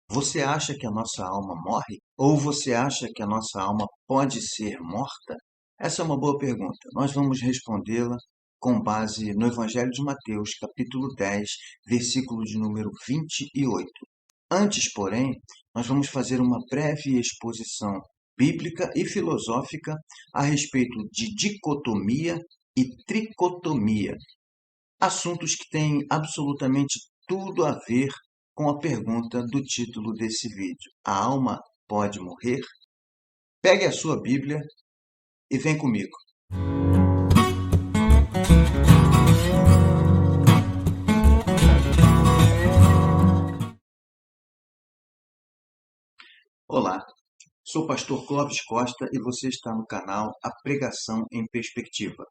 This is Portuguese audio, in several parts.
Você acha que a nossa alma morre? Ou você acha que a nossa alma pode ser morta? Essa é uma boa pergunta. Nós vamos respondê-la com base no Evangelho de Mateus, capítulo 10, versículo de número 28. Antes, porém, nós vamos fazer uma breve exposição bíblica e filosófica a respeito de dicotomia e tricotomia, assuntos que têm absolutamente tudo a ver com a pergunta do título desse vídeo. A alma pode morrer? Pegue a sua Bíblia e vem comigo. Olá, sou o pastor Clóvis Costa e você está no canal A Pregação em Perspectiva.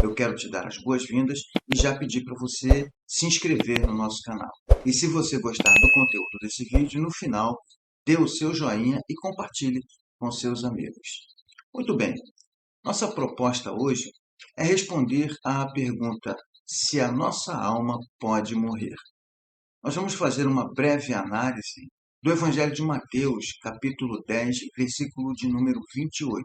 Eu quero te dar as boas-vindas e já pedir para você se inscrever no nosso canal. E se você gostar do conteúdo desse vídeo, no final, dê o seu joinha e compartilhe com seus amigos. Muito bem, nossa proposta hoje é responder à pergunta se a nossa alma pode morrer. Nós vamos fazer uma breve análise do Evangelho de Mateus, capítulo 10, versículo de número 28.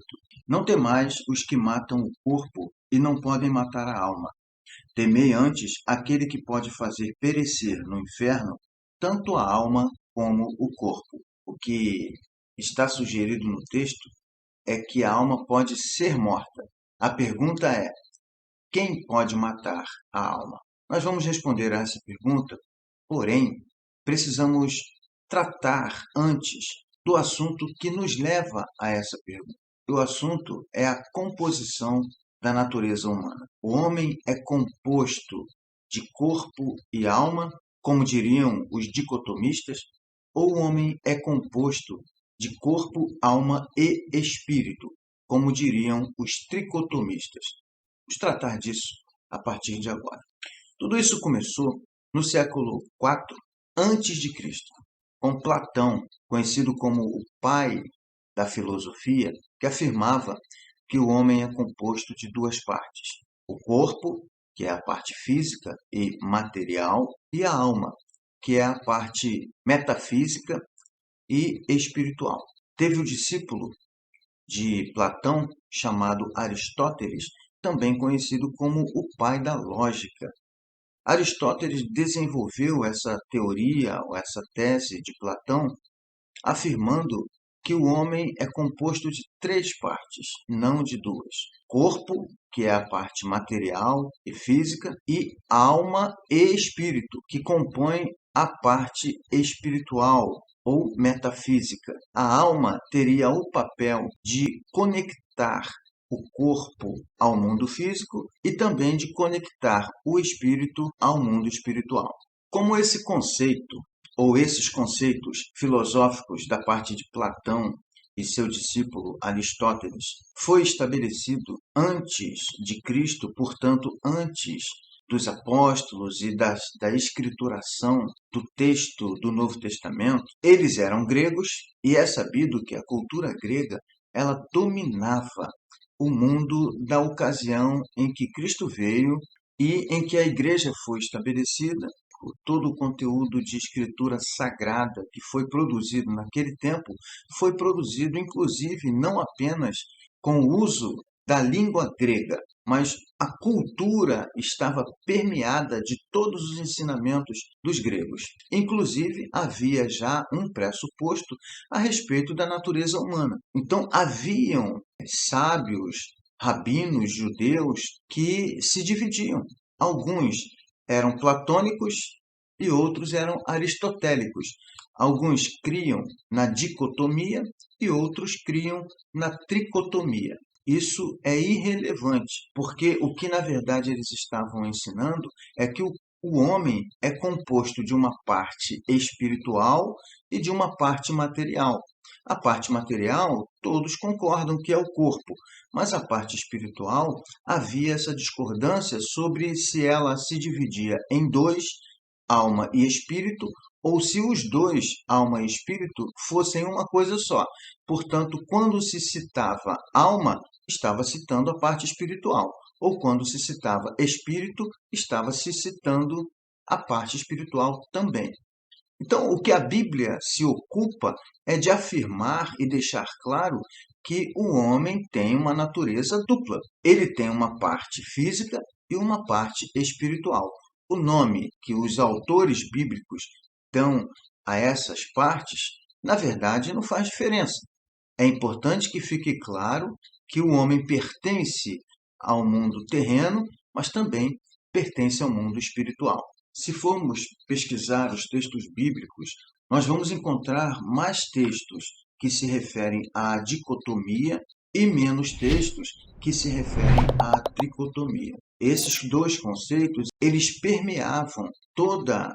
Não temais os que matam o corpo e não podem matar a alma. Temei antes aquele que pode fazer perecer no inferno tanto a alma como o corpo. O que está sugerido no texto é que a alma pode ser morta. A pergunta é: quem pode matar a alma? Nós vamos responder a essa pergunta, porém, precisamos tratar antes do assunto que nos leva a essa pergunta. O assunto é a composição da natureza humana. O homem é composto de corpo e alma, como diriam os dicotomistas, ou o homem é composto de corpo, alma e espírito, como diriam os tricotomistas. Vamos tratar disso a partir de agora. Tudo isso começou no século IV antes de Cristo, com Platão, conhecido como o pai da filosofia, que afirmava que o homem é composto de duas partes: o corpo, que é a parte física e material, e a alma, que é a parte metafísica e espiritual. Teve o discípulo de Platão, chamado Aristóteles, também conhecido como o pai da lógica. Aristóteles desenvolveu essa teoria, ou essa tese de Platão, afirmando que o homem é composto de três partes, não de duas: corpo, que é a parte material e física, e alma e espírito, que compõe a parte espiritual ou metafísica. A alma teria o papel de conectar o corpo ao mundo físico e também de conectar o espírito ao mundo espiritual. Como esse conceito ou esses conceitos filosóficos da parte de Platão e seu discípulo Aristóteles foi estabelecido antes de Cristo, portanto, antes dos apóstolos e da escrituração do texto do Novo Testamento, eles eram gregos e é sabido que a cultura grega ela dominava o mundo da ocasião em que Cristo veio e em que a igreja foi estabelecida. Todo o conteúdo de escritura sagrada que foi produzido naquele tempo foi produzido, inclusive, não apenas com o uso da língua grega, mas a cultura estava permeada de todos os ensinamentos dos gregos. Inclusive, havia já um pressuposto a respeito da natureza humana. Então, haviam sábios, rabinos judeus que se dividiam. Alguns eram platônicos e outros eram aristotélicos. Alguns criam na dicotomia e outros criam na tricotomia. Isso é irrelevante, porque o que na verdade eles estavam ensinando é que o homem é composto de uma parte espiritual e de uma parte material. A parte material, todos concordam que é o corpo, mas a parte espiritual havia essa discordância sobre se ela se dividia em dois, alma e espírito, ou se os dois, alma e espírito, fossem uma coisa só. Portanto, quando se citava alma, estava citando a parte espiritual, ou quando se citava espírito, estava se citando a parte espiritual também. Então, o que a Bíblia se ocupa é de afirmar e deixar claro que o homem tem uma natureza dupla. Ele tem uma parte física e uma parte espiritual. O nome que os autores bíblicos dão a essas partes, na verdade, não faz diferença. É importante que fique claro que o homem pertence ao mundo terreno, mas também pertence ao mundo espiritual. Se formos pesquisar os textos bíblicos, nós vamos encontrar mais textos que se referem à dicotomia e menos textos que se referem à tricotomia. Esses dois conceitos, eles permeavam toda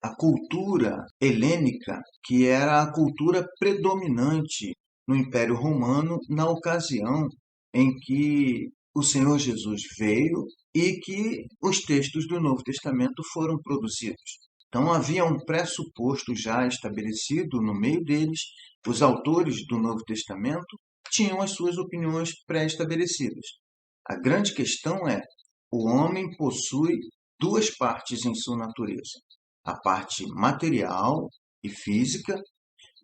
a cultura helênica, que era a cultura predominante no Império Romano na ocasião em que o Senhor Jesus veio e que os textos do Novo Testamento foram produzidos. Então havia um pressuposto já estabelecido no meio deles. Os autores do Novo Testamento tinham as suas opiniões pré-estabelecidas. A grande questão é: o homem possui duas partes em sua natureza: a parte material e física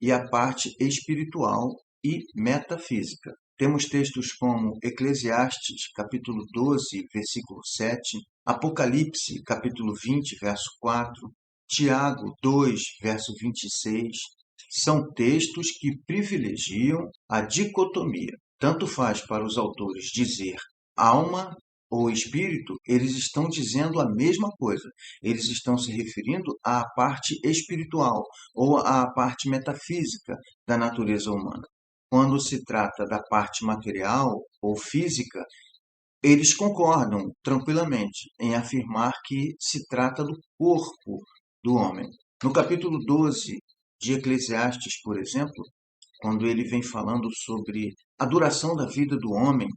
e a parte espiritual e metafísica. Temos textos como Eclesiastes, capítulo 12, versículo 7, Apocalipse, capítulo 20, verso 4, Tiago 2, verso 26. São textos que privilegiam a dicotomia. Tanto faz para os autores dizer alma ou espírito, eles estão dizendo a mesma coisa. Eles estão se referindo à parte espiritual ou à parte metafísica da natureza humana. Quando se trata da parte material ou física, eles concordam tranquilamente em afirmar que se trata do corpo do homem. No capítulo 12 de Eclesiastes, por exemplo, quando ele vem falando sobre a duração da vida do homem,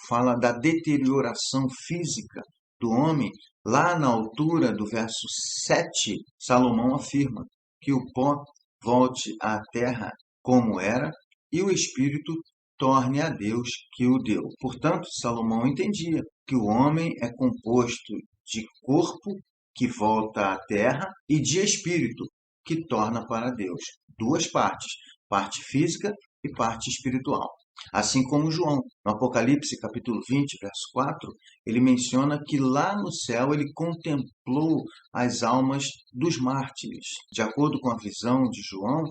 fala da deterioração física do homem, lá na altura do verso 7, Salomão afirma que o pó volte à terra como era e o espírito torne a Deus que o deu. Portanto, Salomão entendia que o homem é composto de corpo que volta à terra e de espírito que torna para Deus. Duas partes, parte física e parte espiritual. Assim como João, no Apocalipse capítulo 20, verso 4, ele menciona que lá no céu ele contemplou as almas dos mártires. De acordo com a visão de João,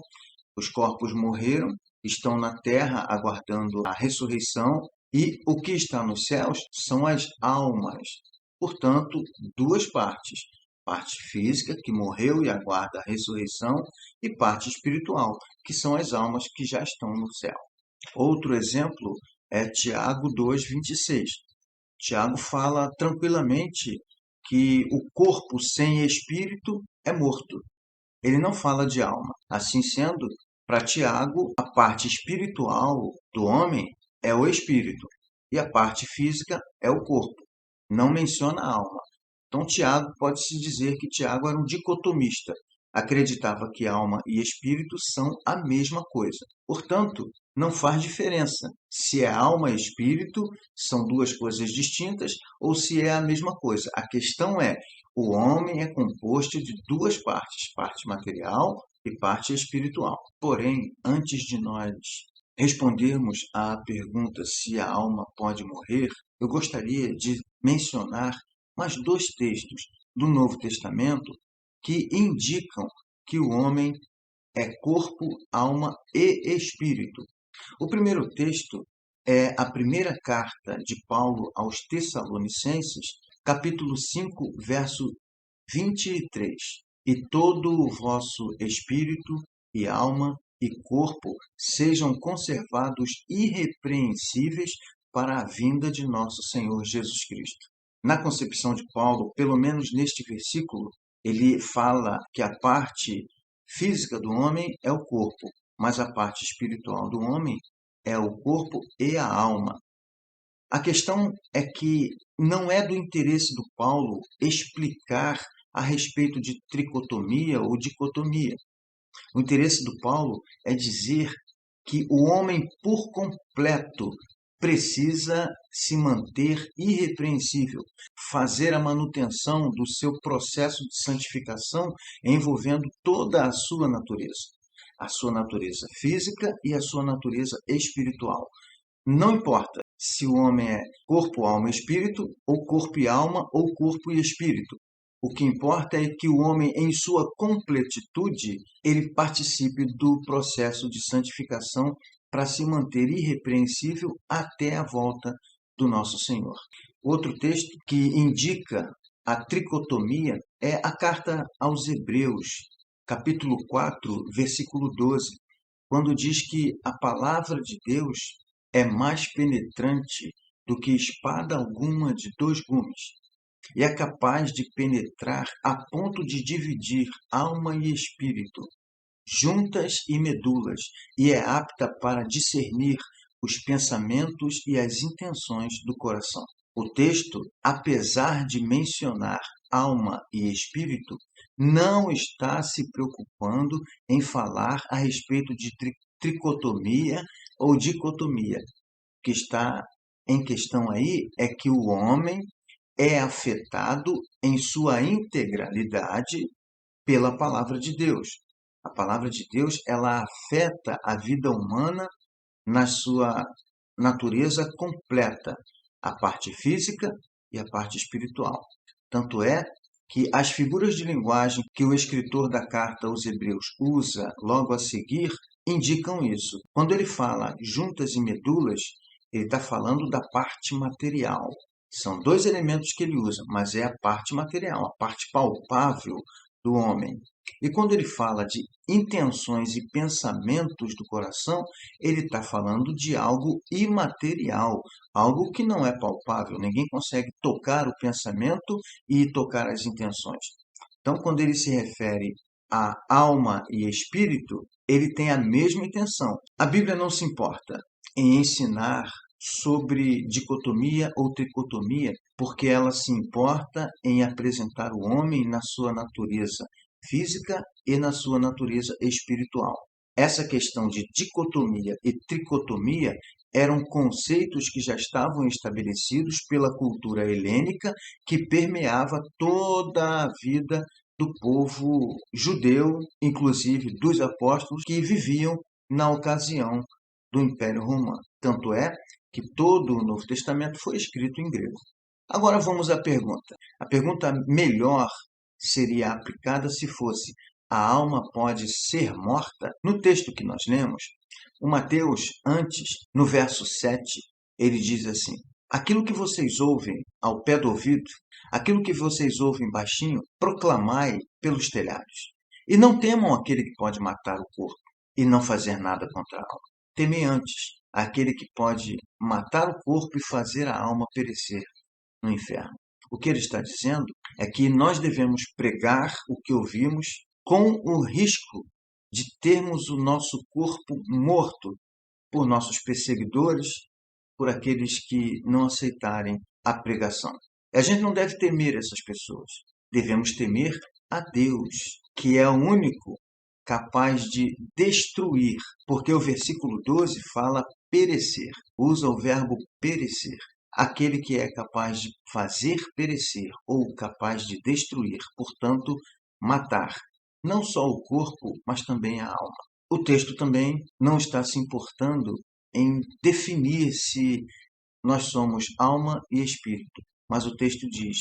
os corpos morreram, estão na terra aguardando a ressurreição e o que está nos céus são as almas. Portanto, duas partes: parte física, que morreu e aguarda a ressurreição, e parte espiritual, que são as almas que já estão no céu. Outro exemplo é Tiago 2,26. Tiago fala tranquilamente que o corpo sem espírito é morto. Ele não fala de alma. Assim sendo, para Tiago, a parte espiritual do homem é o espírito e a parte física é o corpo. Não menciona a alma. Então, Tiago, pode-se dizer que Tiago era um dicotomista. Acreditava que alma e espírito são a mesma coisa. Portanto, não faz diferença se é alma e espírito, são duas coisas distintas, ou se é a mesma coisa. A questão é: o homem é composto de duas partes, parte material e parte espiritual. Porém, antes de nós respondermos à pergunta se a alma pode morrer, eu gostaria de mencionar mais dois textos do Novo Testamento que indicam que o homem é corpo, alma e espírito. O primeiro texto é a primeira carta de Paulo aos Tessalonicenses, capítulo 5, verso 23. E todo o vosso espírito e alma e corpo sejam conservados irrepreensíveis para a vinda de nosso Senhor Jesus Cristo. Na concepção de Paulo, pelo menos neste versículo, ele fala que a parte física do homem é o corpo, mas a parte espiritual do homem é o corpo e a alma. A questão é que não é do interesse do Paulo explicar a respeito de tricotomia ou dicotomia. O interesse do Paulo é dizer que o homem por completo precisa se manter irrepreensível, fazer a manutenção do seu processo de santificação envolvendo toda a sua natureza física e a sua natureza espiritual. Não importa se o homem é corpo, alma e espírito, ou corpo e alma, ou corpo e espírito. O que importa é que o homem, em sua completitude, ele participe do processo de santificação para se manter irrepreensível até a volta do nosso Senhor. Outro texto que indica a tricotomia é a carta aos Hebreus, capítulo 4, versículo 12, quando diz que a palavra de Deus é mais penetrante do que espada alguma de dois gumes, e é capaz de penetrar a ponto de dividir alma e espírito, juntas e medulas, e é apta para discernir os pensamentos e as intenções do coração. O texto, apesar de mencionar alma e espírito, não está se preocupando em falar a respeito de tricotomia ou dicotomia. O que está em questão aí é que o homem é afetado em sua integralidade pela palavra de Deus. A palavra de Deus, ela afeta a vida humana na sua natureza completa, a parte física e a parte espiritual. Tanto é que as figuras de linguagem que o escritor da carta aos Hebreus usa logo a seguir indicam isso. Quando ele fala juntas e medulas, ele está falando da parte material. São dois elementos que ele usa, mas é a parte material, a parte palpável do homem. E quando ele fala de intenções e pensamentos do coração, ele está falando de algo imaterial, algo que não é palpável. Ninguém consegue tocar o pensamento e tocar as intenções. Então, quando ele se refere a alma e espírito, ele tem a mesma intenção. A Bíblia não se importa em ensinar sobre dicotomia ou tricotomia, porque ela se importa em apresentar o homem na sua natureza física e na sua natureza espiritual. Essa questão de dicotomia e tricotomia eram conceitos que já estavam estabelecidos pela cultura helênica que permeava toda a vida do povo judeu, inclusive dos apóstolos que viviam na ocasião do Império Romano. Tanto é que todo o Novo Testamento foi escrito em grego. Agora vamos à pergunta. A pergunta melhor seria aplicada se fosse: a alma pode ser morta? No texto que nós lemos, o Mateus, antes, no verso 7, ele diz assim: aquilo que vocês ouvem ao pé do ouvido, aquilo que vocês ouvem baixinho, proclamai pelos telhados. E não temam aquele que pode matar o corpo e não fazer nada contra a alma. Temei antes aquele que pode matar o corpo e fazer a alma perecer no inferno. O que ele está dizendo é que nós devemos pregar o que ouvimos com o risco de termos o nosso corpo morto por nossos perseguidores, por aqueles que não aceitarem a pregação. A gente não deve temer essas pessoas. Devemos temer a Deus, que é o único capaz de destruir, porque o versículo 12 fala perecer, usa o verbo perecer. Aquele que é capaz de fazer perecer ou capaz de destruir, portanto, matar, não só o corpo, mas também a alma. O texto também não está se importando em definir se nós somos alma e espírito, mas o texto diz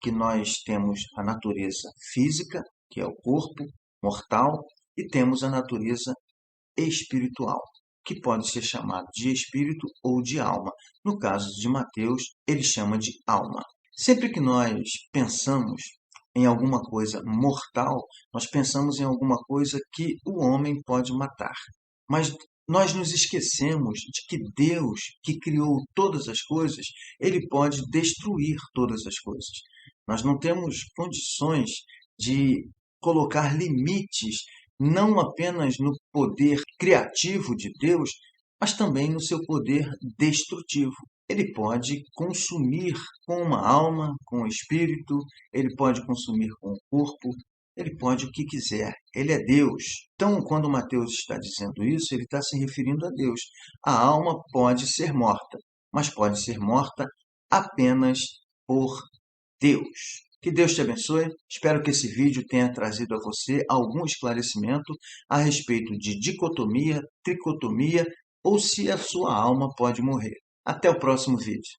que nós temos a natureza física, que é o corpo mortal, e temos a natureza espiritual, que pode ser chamado de espírito ou de alma. No caso de Mateus, ele chama de alma. Sempre que nós pensamos em alguma coisa mortal, nós pensamos em alguma coisa que o homem pode matar. Mas nós nos esquecemos de que Deus, que criou todas as coisas, ele pode destruir todas as coisas. Nós não temos condições de colocar limites não apenas no poder criativo de Deus, mas também no seu poder destrutivo. Ele pode consumir com uma alma, com o espírito, ele pode consumir com o corpo, ele pode o que quiser. Ele é Deus. Então, quando Mateus está dizendo isso, ele está se referindo a Deus. A alma pode ser morta. mas pode ser morta apenas por Deus. Que Deus te abençoe. Espero que esse vídeo tenha trazido a você algum esclarecimento a respeito de dicotomia, tricotomia ou se a sua alma pode morrer. Até o próximo vídeo.